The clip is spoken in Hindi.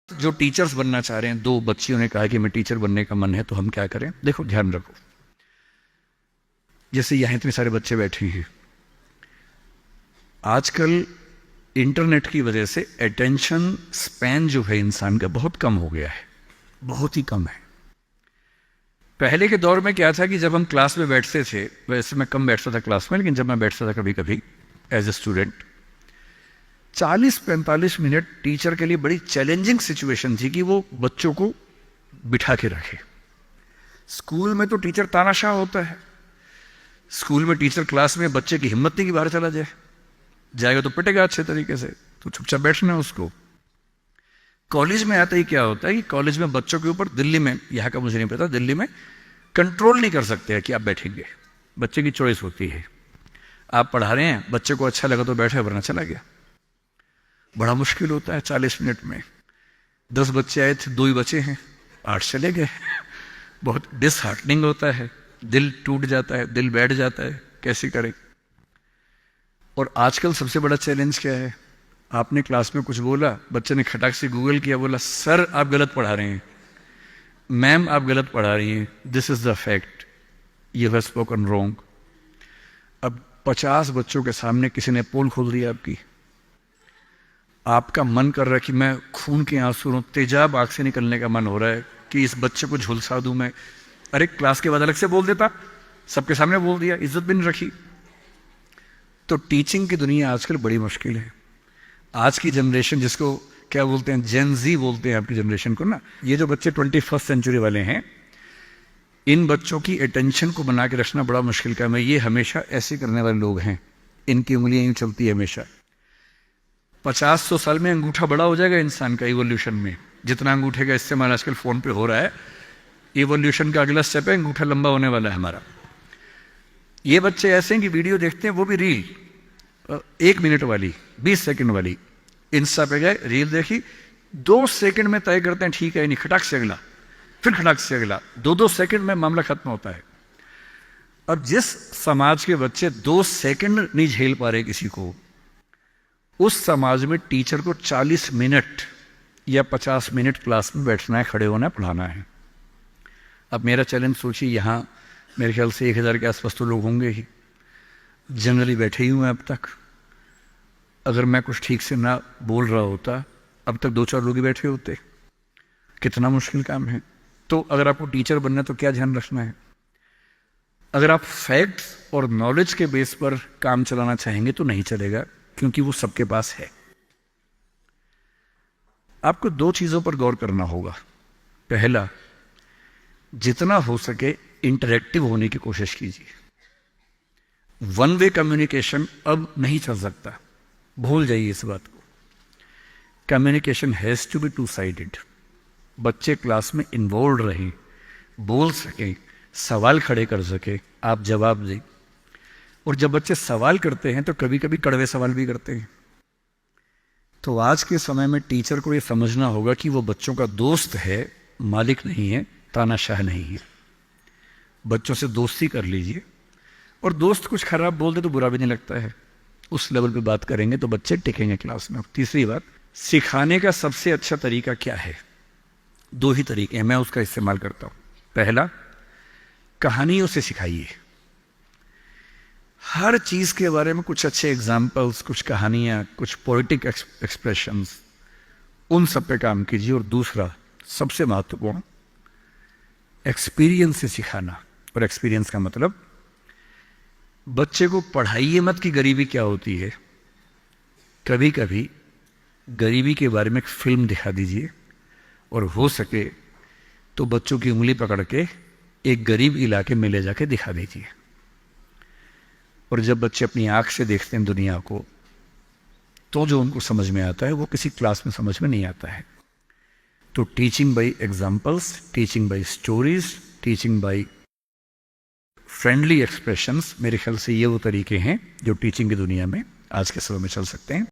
जो टीचर्स बनना चाह रहे हैं, दो बच्चियों ने कहा कि मैं टीचर बनने का मन है, तो हम क्या करें? देखो, ध्यान रखो, जैसे यहां इतने सारे बच्चे बैठे हैं, आजकल इंटरनेट की वजह से अटेंशन स्पैन जो है इंसान का बहुत कम हो गया है, बहुत ही कम है। पहले के दौर में क्या था कि जब हम क्लास में बैठते थे, वैसे मैं कम बैठता था क्लास में, लेकिन जब मैं बैठता था कभी कभी as a student, 40-45 minute teacher के लिए बड़ी चैलेंजिंग सिचुएशन थी कि वो बच्चों को बिठा के रखे। स्कूल में तो टीचर तानाशाह होता है, स्कूल में टीचर क्लास में बच्चे की हिम्मत नहीं कि बाहर चला जाए, जाएगा तो पिटेगा अच्छे तरीके से, तो चुपचाप बैठना है उसको। कॉलेज में आता ही क्या होता है कि कॉलेज में बच्चों के ऊपर, दिल्ली में, यहाँ का मुझे नहीं पता, दिल्ली में कंट्रोल नहीं कर सकते हैं कि आप बैठेंगे, बच्चे की चॉइस होती है। आप पढ़ा रहे हैं, बच्चे को अच्छा लगा तो बैठे, वरना चला गया। बड़ा मुश्किल होता है 40 मिनट में। 10 बच्चे आए थे, 2 ही बचे हैं, 8 चले गए। बहुत डिसहार्टनिंग होता है, दिल टूट जाता है, दिल बैठ जाता है, कैसे करें। और आजकल सबसे बड़ा चैलेंज क्या है? आपने क्लास में कुछ बोला, बच्चे ने खटाक से गूगल किया, बोला सर आप गलत पढ़ा रहे हैं, मैम आप गलत पढ़ा रही हैं, this is the fact, you have spoken wrong. अब 50 बच्चों के सामने किसी ने पोल खोल दिया आपकी, आपका मन कर रहा है कि मैं खून के आंसू, तेजाब आंख से निकलने का मन हो रहा है कि इस बच्चे को झुलसा दूं मैं। अरे क्लास के बाद अलग से बोल देता, सबके सामने बोल दिया, इज्जत भी नहीं रखी। तो टीचिंग की दुनिया आजकल बड़ी मुश्किल है। आज की जनरेशन, जिसको क्या बोलते हैं, जेन जी बोलते हैं आपकी जनरेशन को ना, ये जो बच्चे 21st सेंचुरी वाले हैं, इन बच्चों की अटेंशन को बना के रखना बड़ा मुश्किल काम है। ये हमेशा ऐसे करने वाले लोग हैं, इनकी उंगलियां यूं चलती है हमेशा। 50-100 साल में अंगूठा बड़ा हो जाएगा इंसान का इवोल्यूशन में, जितना अंगूठे का इस्तेमाल आजकल फोन पे हो रहा है, इवोल्यूशन का अगला स्टेप है, अंगूठा लंबा होने वाला है हमारा। ये बच्चे ऐसे हैं कि वीडियो देखते हैं, वो भी रील 1 मिनट वाली, 20 सेकंड वाली, इंस्टा पे गए, रील देखी, 2 सेकंड में तय करते हैं ठीक है नहीं, खटाक से अगला, फिर खटाक से अगला, 2-2 सेकंड में मामला खत्म होता है। अब जिस समाज के बच्चे 2 सेकंड नहीं झेल पा रहे किसी को, उस समाज में टीचर को 40 मिनट या 50 मिनट क्लास में बैठना है, खड़े होना है, पढ़ाना है। अब मेरा चैलेंज सोचिए, यहाँ मेरे ख्याल से 1000 के आसपास तो लोग होंगे ही, जनरली बैठे ही हुए अब तक। अगर मैं कुछ ठीक से ना बोल रहा होता, अब तक 2-4 लोग ही बैठे होते। कितना मुश्किल काम है। तो अगर आपको टीचर बनना है तो क्या ध्यान रखना है? अगर आप फैक्ट्स और नॉलेज के बेस पर काम चलाना चाहेंगे तो नहीं चलेगा, क्योंकि वो सबके पास है। आपको 2 चीजों पर गौर करना होगा। पहला, जितना हो सके इंटरेक्टिव होने की कोशिश कीजिए। वन वे कम्युनिकेशन अब नहीं चल सकता, भूल जाइए इस बात को। Communication has to be 2 sided. बच्चे क्लास में इन्वॉल्व रहें, बोल सकें, सवाल खड़े कर सके, आप जवाब दें। और जब बच्चे सवाल करते हैं तो कभी कभी कड़वे सवाल भी करते हैं। तो आज के समय में टीचर को यह समझना होगा कि वो बच्चों का दोस्त है, मालिक नहीं है, तानाशाह नहीं है। बच्चों से दोस्ती कर लीजिए, और दोस्त कुछ खराब बोल दे तो बुरा भी नहीं लगता है, उस लेवल पे बात करेंगे तो बच्चे टिकेंगे क्लास में। तीसरी बात, सिखाने का सबसे अच्छा तरीका क्या है? 2 ही तरीके हैं, मैं उसका इस्तेमाल करता हूं। पहला, कहानियों से सिखाइए। हर चीज के बारे में कुछ अच्छे एग्जाम्पल्स, कुछ कहानियां, कुछ पोएटिक एक्सप्रेशंस, उन सब पे काम कीजिए। और दूसरा, सबसे महत्वपूर्ण, एक्सपीरियंस से सिखाना। और एक्सपीरियंस का मतलब, बच्चे को पढ़ाइए मत कि गरीबी क्या होती है, कभी कभी गरीबी के बारे में एक फिल्म दिखा दीजिए, और हो सके तो बच्चों की उंगली पकड़ के एक गरीब इलाके में ले जाके दिखा दीजिए। और जब बच्चे अपनी आंख से देखते हैं दुनिया को, तो जो उनको समझ में आता है वो किसी क्लास में समझ में नहीं आता है। तो teaching bye examples, teaching bye stories, teaching bye friendly expressions, मेरे ख्याल से ये वो तरीके हैं जो टीचिंग की दुनिया में आज के समय में चल सकते हैं।